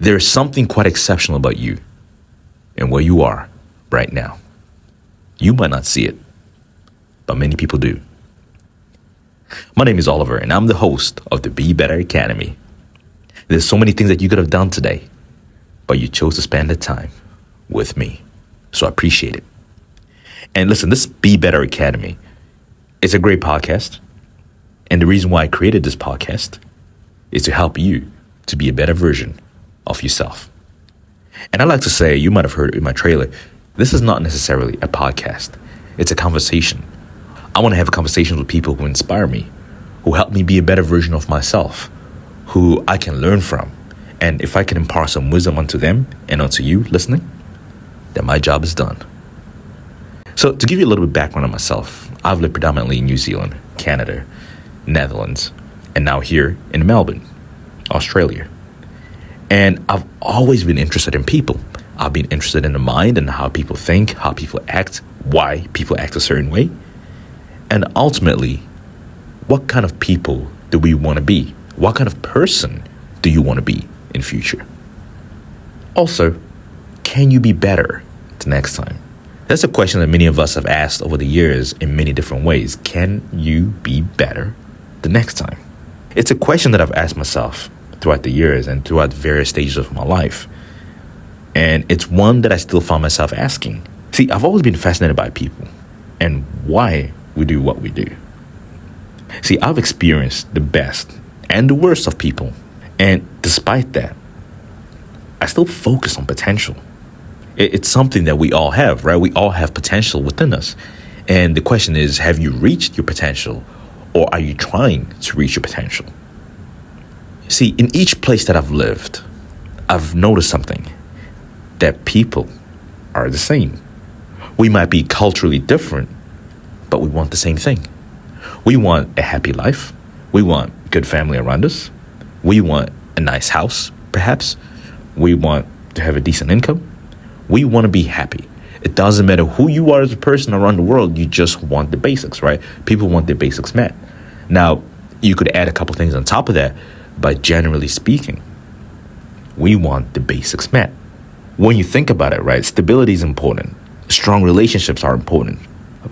There is something quite exceptional about you and where you are right now. You might not see it, but many people do. My name is Oliver, and I'm the host of the Be Better Academy. There's so many things that you could have done today, but you chose to spend the time with me. So I appreciate it. And listen, this Be Better Academy is a great podcast. And the reason why I created this podcast is to help you to be a better version of yourself. And I like to say, you might have heard in my trailer, this is not necessarily a podcast. It's a conversation. I want to have conversations with people who inspire me, who help me be a better version of myself, who I can learn from. And if I can impart some wisdom onto them and onto you listening, then my job is done. So to give you a little bit of background on myself, I've lived predominantly in New Zealand, Canada, Netherlands, and now here in Melbourne, Australia. And I've always been interested in people. I've been interested in the mind and how people think, how people act, why people act a certain way. And ultimately, what kind of people do we want to be? What kind of person do you want to be in future? Also, can you be better the next time? That's a question that many of us have asked over the years in many different ways. Can you be better the next time? It's a question that I've asked myself throughout the years and throughout various stages of my life. And it's one that I still find myself asking. See, I've always been fascinated by people and why we do what we do. See, I've experienced the best and the worst of people. And despite that, I still focus on potential. It's something that we all have, right? We all have potential within us. And the question is, have you reached your potential, or are you trying to reach your potential? See, in each place that I've lived, I've noticed something, that people are the same. We might be culturally different, but we want the same thing. We want a happy life. We want good family around us. We want a nice house, perhaps. We want to have a decent income. We want to be happy. It doesn't matter who you are as a person around the world. You just want the basics, right? People want their basics met. Now, you could add a couple things on top of that, but generally speaking, we want the basics met. When you think about it, right, stability is important. Strong relationships are important.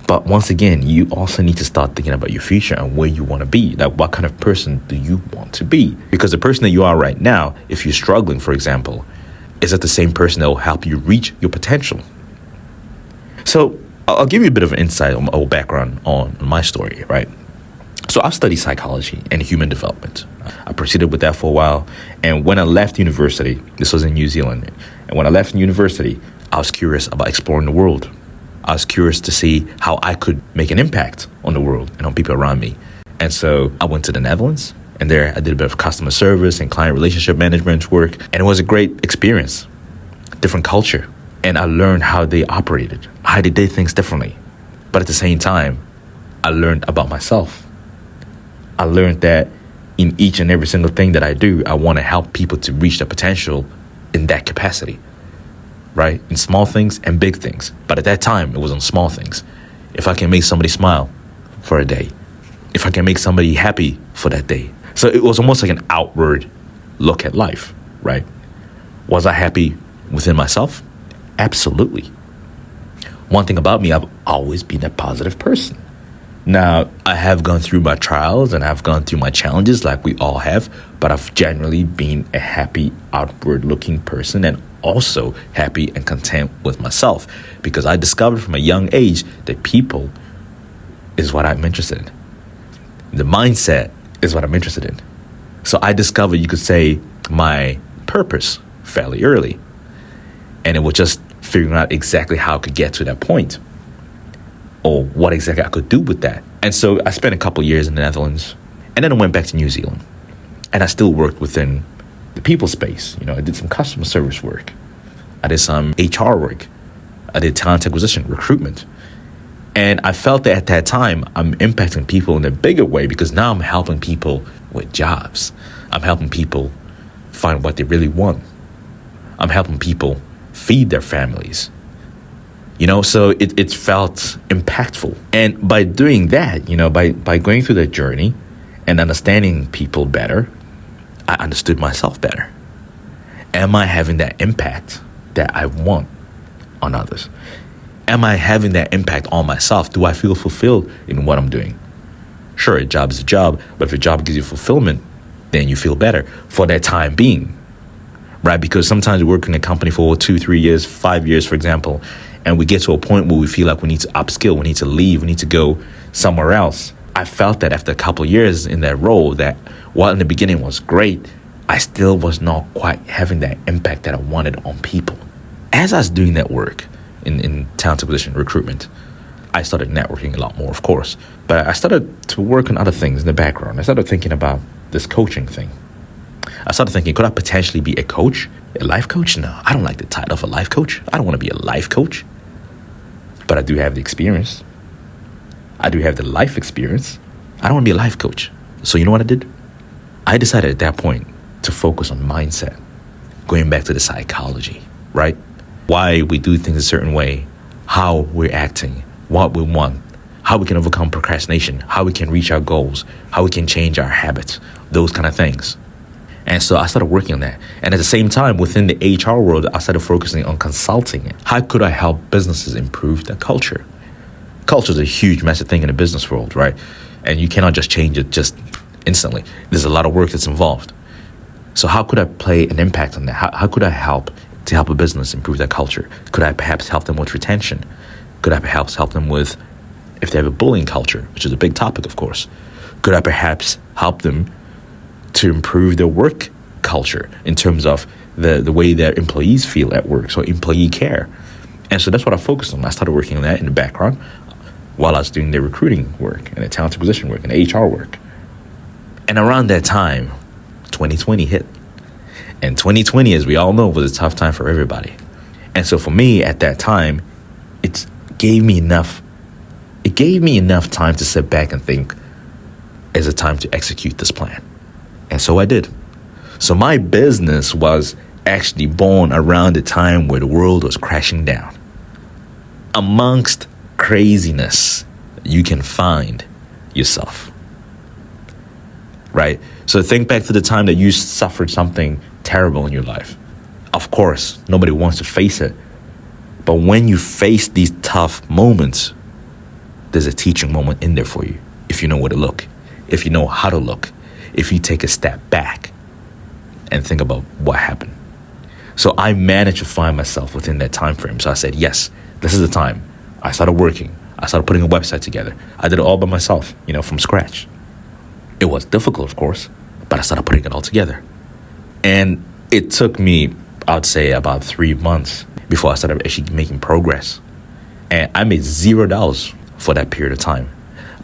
But once again, you also need to start thinking about your future and where you want to be. Like, what kind of person do you want to be? Because the person that you are right now, if you're struggling, for example, is it the same person that will help you reach your potential? So I'll give you a bit of an insight or background on my story, right? So I've studied psychology and human development. I proceeded with that for a while. And when I left university, this was in New Zealand. And when I left university, I was curious about exploring the world. I was curious to see how I could make an impact on the world and on people around me. And so I went to the Netherlands, and there I did a bit of customer service and client relationship management work. And it was a great experience, different culture. And I learned how they operated, how they did things differently. But at the same time, I learned about myself. I learned that in each and every single thing that I do, I want to help people to reach their potential in that capacity. Right? In small things and big things. But at that time, it was on small things. If I can make somebody smile for a day, if I can make somebody happy for that day. So it was almost like an outward look at life, right? Was I happy within myself? Absolutely. One thing about me, I've always been a positive person. Now, I have gone through my trials and I've gone through my challenges like we all have, but I've generally been a happy, outward-looking person and also happy and content with myself because I discovered from a young age that people is what I'm interested in. The mindset is what I'm interested in. So I discovered, you could say, my purpose fairly early. And it was just figuring out exactly how I could get to that point or what exactly I could do with that. And so I spent a couple of years in the Netherlands and then I went back to New Zealand and I still worked within the people space. You know, I did some customer service work. I did some HR work. I did talent acquisition, recruitment. And I felt that at that time, I'm impacting people in a bigger way because now I'm helping people with jobs. I'm helping people find what they really want. I'm helping people feed their families. You know, so it felt impactful. And by doing that, you know, by going through that journey and understanding people better, I understood myself better. Am I having that impact that I want on others? Am I having that impact on myself? Do I feel fulfilled in what I'm doing? Sure, a job is a job, but if a job gives you fulfillment, then you feel better for that time being, right? Because sometimes we work in a company for 2, 3 years, 5 years, for example, and we get to a point where we feel like we need to upskill, we need to leave, we need to go somewhere else. I felt that after a couple of years in that role, that while in the beginning was great, I still was not quite having that impact that I wanted on people. As I was doing that work in talent acquisition recruitment, I started networking a lot more, of course. But I started to work on other things in the background. I started thinking about this coaching thing. I started thinking, could I potentially be a coach? A life coach? No, I don't like the title of a life coach. I don't want to be a life coach. But I do have the experience. I do have the life experience. I don't want to be a life coach. So you know what I did? I decided at that point to focus on mindset. Going back to the psychology, right? Why we do things a certain way, how we're acting, what we want, how we can overcome procrastination, how we can reach our goals, how we can change our habits, those kind of things. And so I started working on that. And at the same time, within the HR world, I started focusing on consulting. How could I help businesses improve their culture? Culture is a huge, massive thing in the business world, right? And you cannot just change it just instantly. There's a lot of work that's involved. So how could I play an impact on that? How could I help to help a business improve their culture? Could I perhaps help them with retention? Could I perhaps help them with, if they have a bullying culture, which is a big topic, of course, could I perhaps help them to improve their work culture in terms of the way their employees feel at work, so employee care? And so that's what I focused on. I started working on that in the background while I was doing the recruiting work and the talent acquisition work and the HR work. And around that time, 2020 hit. And 2020, as we all know, was a tough time for everybody. And so for me at that time, it gave me enough time to sit back and think, is it time to execute this plan? And so I did. So my business was actually born around the time where the world was crashing down. Amongst craziness, you can find yourself. Right? So think back to the time that you suffered something terrible in your life. Of course, nobody wants to face it. But when you face these tough moments, there's a teaching moment in there for you. If you know where to look, if you know how to look, if you take a step back and think about what happened. So I managed to find myself within that time frame. So I said, yes, this is the time. I started working. I started putting a website together. I did it all by myself, from scratch. It was difficult, of course, but I started putting it all together. And it took me, I'd say, about 3 months before I started actually making progress. And I made $0 for that period of time.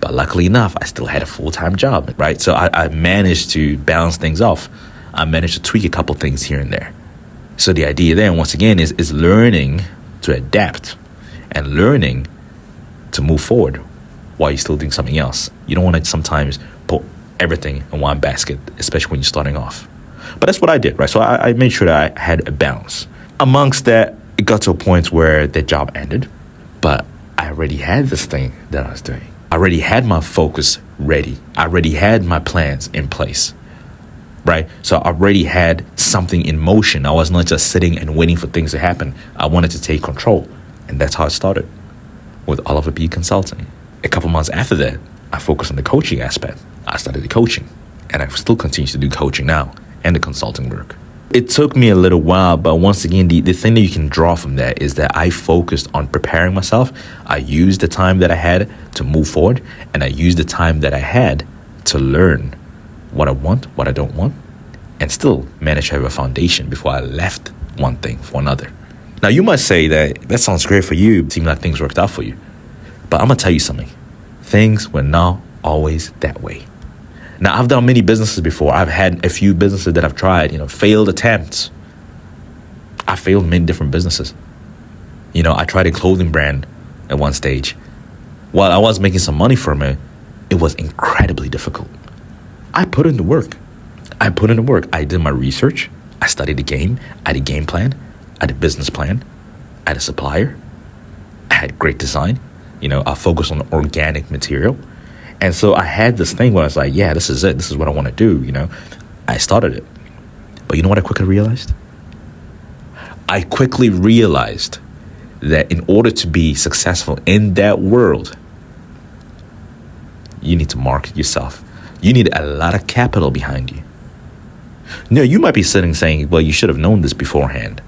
But luckily enough, I still had a full-time job, right? So I managed to balance things off. I managed to tweak a couple things here and there. So the idea then, once again, is learning to adapt and learning to move forward while you're still doing something else. You don't want to sometimes put everything in one basket, especially when you're starting off. But that's what I did, right? So I made sure that I had a balance. Amongst that, it got to a point where the job ended, but I already had this thing that I was doing. I already had my focus ready. I already had my plans in place, right? So I already had something in motion. I was not just sitting and waiting for things to happen. I wanted to take control. And that's how it started with Oliver B. Consulting. A couple months after that, I focused on the coaching aspect. I started the coaching, and I still continue to do coaching now and the consulting work. It took me a little while, but once again, the thing that you can draw from that is that I focused on preparing myself. I used the time that I had to move forward, and I used the time that I had to learn what I want, what I don't want, and still manage to have a foundation before I left one thing for another. Now, you might say that sounds great for you. It seemed like things worked out for you. But I'm going to tell you something. Things were not always that way. Now, I've done many businesses before. I've had a few businesses that I've tried, failed attempts. I failed many different businesses. I tried a clothing brand at one stage. While I was making some money from it, it was incredibly difficult. I put in the work. I did my research. I studied the game. I had a game plan. I had a business plan. I had a supplier. I had great design. I focused on organic material. And so I had this thing where I was like, yeah, this is it. This is what I want to do, I started it. But you know what I quickly realized? I quickly realized that in order to be successful in that world, you need to market yourself. You need a lot of capital behind you. No, you might be sitting saying, well, you should have known this beforehand.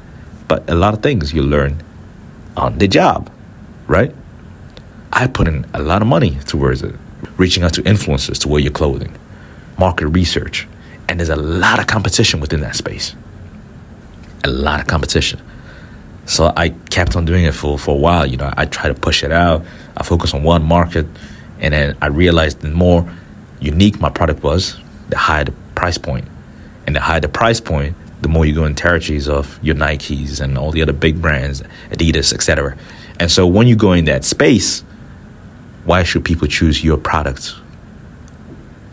But a lot of things you learn on the job, right? I put in a lot of money towards it. Reaching out to influencers to wear your clothing, market research. And there's a lot of competition within that space. A lot of competition. So I kept on doing it for a while. I try to push it out. I focus on one market. And then I realized the more unique my product was, the higher the price point. And the higher the price point, the more you go in territories of your Nikes and all the other big brands, Adidas, etc. And so when you go in that space, why should people choose your product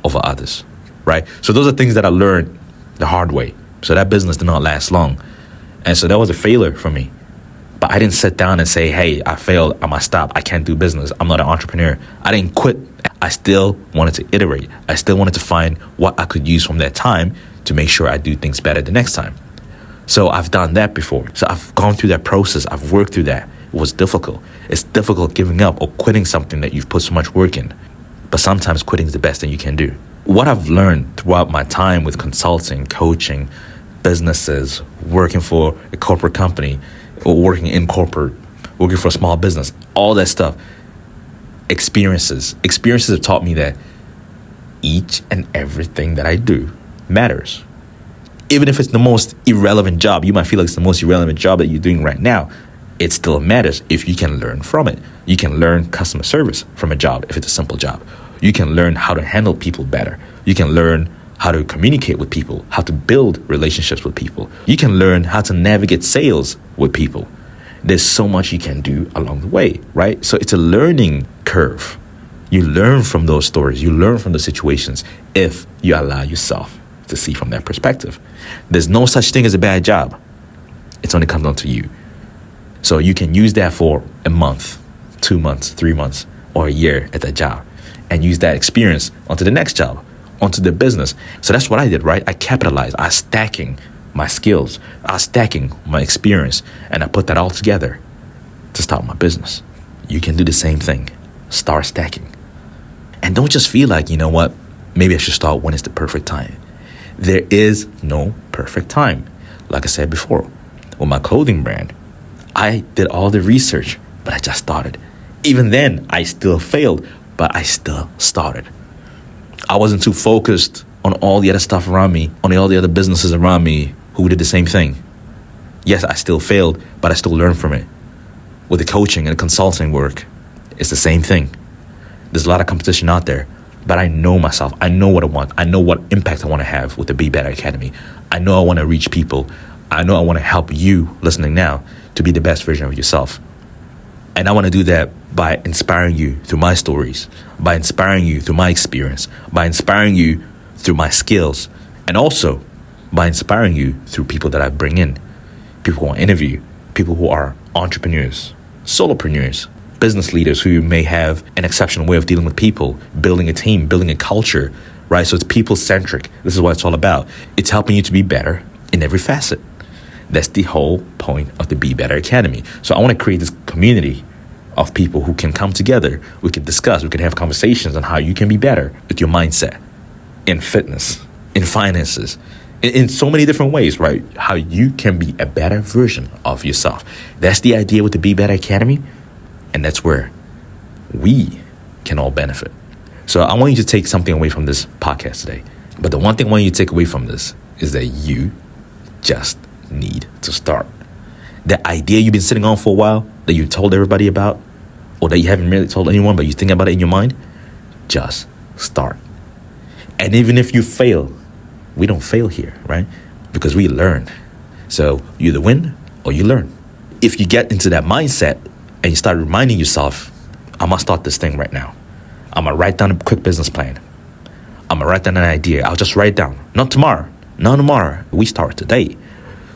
over others, right? So those are things that I learned the hard way. So that business did not last long. And so that was a failure for me. But I didn't sit down and say, hey, I failed, I must stop, I can't do business, I'm not an entrepreneur. I didn't quit. I still wanted to iterate. I still wanted to find what I could use from that time to make sure I do things better the next time. So I've done that before. So I've gone through that process. I've worked through that. It was difficult. It's difficult giving up or quitting something that you've put so much work in. But sometimes quitting is the best thing you can do. What I've learned throughout my time with consulting, coaching, businesses, working for a corporate company, or working in corporate, working for a small business, all that stuff, experiences have taught me that each and everything that I do matters. Even if it's the most irrelevant job, you might feel like it's the most irrelevant job that you're doing right now, it still matters if you can learn from it. You can learn customer service from a job if it's a simple job. You can learn how to handle people better. You can learn how to communicate with people, how to build relationships with people. You can learn how to navigate sales with people. There's so much you can do along the way, right? So it's a learning curve. You learn from those stories. You learn from the situations if you allow yourself to see from that perspective. There's no such thing as a bad job. It's only comes down to you. So you can use that for a month, 2 months, 3 months, or a year at that job and use that experience onto the next job, onto the business. So that's what I did, right? I capitalized. I was stacking my skills. I was stacking my experience, and I put that all together to start my business. You can do the same thing. Start stacking. And don't just feel like, you know what, maybe I should start when it's the perfect time. There is no perfect time. Like I said before, with my clothing brand, I did all the research, but I just started. Even then, I still failed, but I still started. I wasn't too focused on all the other stuff around me, on all the other businesses around me who did the same thing. Yes, I still failed, but I still learned from it. With the coaching and the consulting work, it's the same thing. There's a lot of competition out there, but I know myself. I know what I want. I know what impact I want to have with the Be Better Academy. I know I want to reach people. I know I want to help you listening now to be the best version of yourself. And I want to do that by inspiring you through my stories, by inspiring you through my experience, by inspiring you through my skills, and also by inspiring you through people that I bring in, people who I interview, people who are entrepreneurs, solopreneurs, business leaders who may have an exceptional way of dealing with people, building a team, building a culture, right? So it's people-centric. This is what it's all about. It's helping you to be better in every facet. That's the whole point of the Be Better Academy. So I want to create this community of people who can come together. We can discuss, we can have conversations on how you can be better with your mindset, in fitness, in finances, in so many different ways, right? How you can be a better version of yourself. That's the idea with the Be Better Academy. And that's where we can all benefit. So I want you to take something away from this podcast today. But the one thing I want you to take away from this is that you just need to start. The idea you've been sitting on for a while, that you told everybody about, or that you haven't really told anyone, but you think about it in your mind, just start. And even if you fail, we don't fail here, right? Because we learn. So you either win or you learn. If you get into that mindset and you start reminding yourself, I'm going to start this thing right now. I'm going to write down a quick business plan. I'm going to write down an idea. I'll just write it down. Not tomorrow. Not tomorrow. We start today.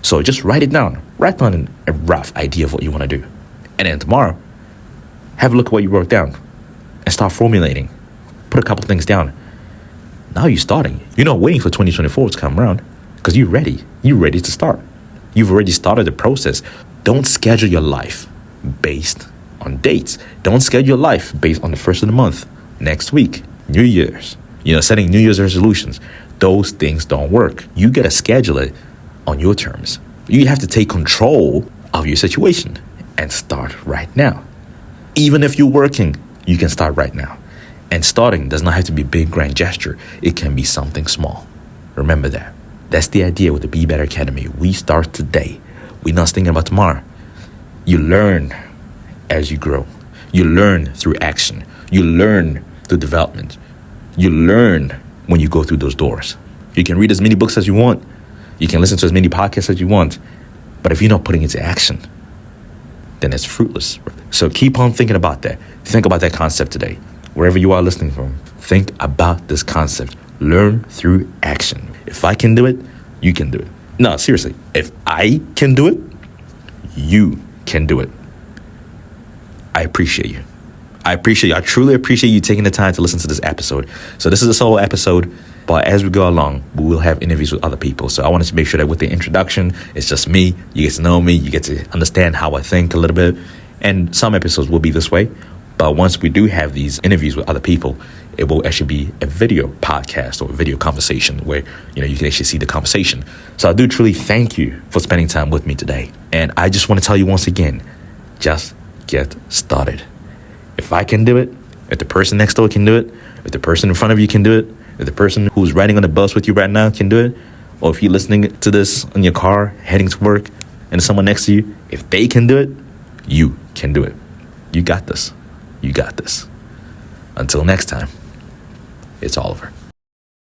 So just write it down. Write down a rough idea of what you want to do. And then tomorrow, have a look at what you wrote down and start formulating. Put a couple things down. Now you're starting. You're not waiting for 2024 to come around because you're ready. You're ready to start. You've already started the process. Don't schedule your life based on dates. Don't schedule your life based on the first of the month, next week, New Year's, setting New Year's resolutions. Those things don't work. You got to schedule it on your terms. You have to take control of your situation and start right now. Even if you're working, you can start right now. And starting does not have to be a big, grand gesture. It can be something small. Remember that. That's the idea with the Be Better Academy. We start today. We're not thinking about tomorrow. You learn as you grow. You learn through action. You learn through development. You learn when you go through those doors. You can read as many books as you want. You can listen to as many podcasts as you want. But if you're not putting it into action, then it's fruitless. So keep on thinking about that. Think about that concept today. Wherever you are listening from, think about this concept. Learn through action. If I can do it, you can do it. No, seriously. If I can do it, you can do it. I appreciate you. I truly appreciate you taking the time to listen to this episode. So this is a solo episode, but as we go along, we will have interviews with other people. So I wanted to make sure that with the introduction, it's just me. You get to know me. You get to understand how I think a little bit. And some episodes will be this way. But once we do have these interviews with other people, it will actually be a video podcast or a video conversation where, you can actually see the conversation. So I do truly thank you for spending time with me today. And I just want to tell you once again, just get started. If I can do it, if the person next door can do it, if the person in front of you can do it, if the person who's riding on the bus with you right now can do it, or if you're listening to this in your car, heading to work, and someone next to you, if they can do it, you can do it. You got this. You got this. Until next time, it's Oliver.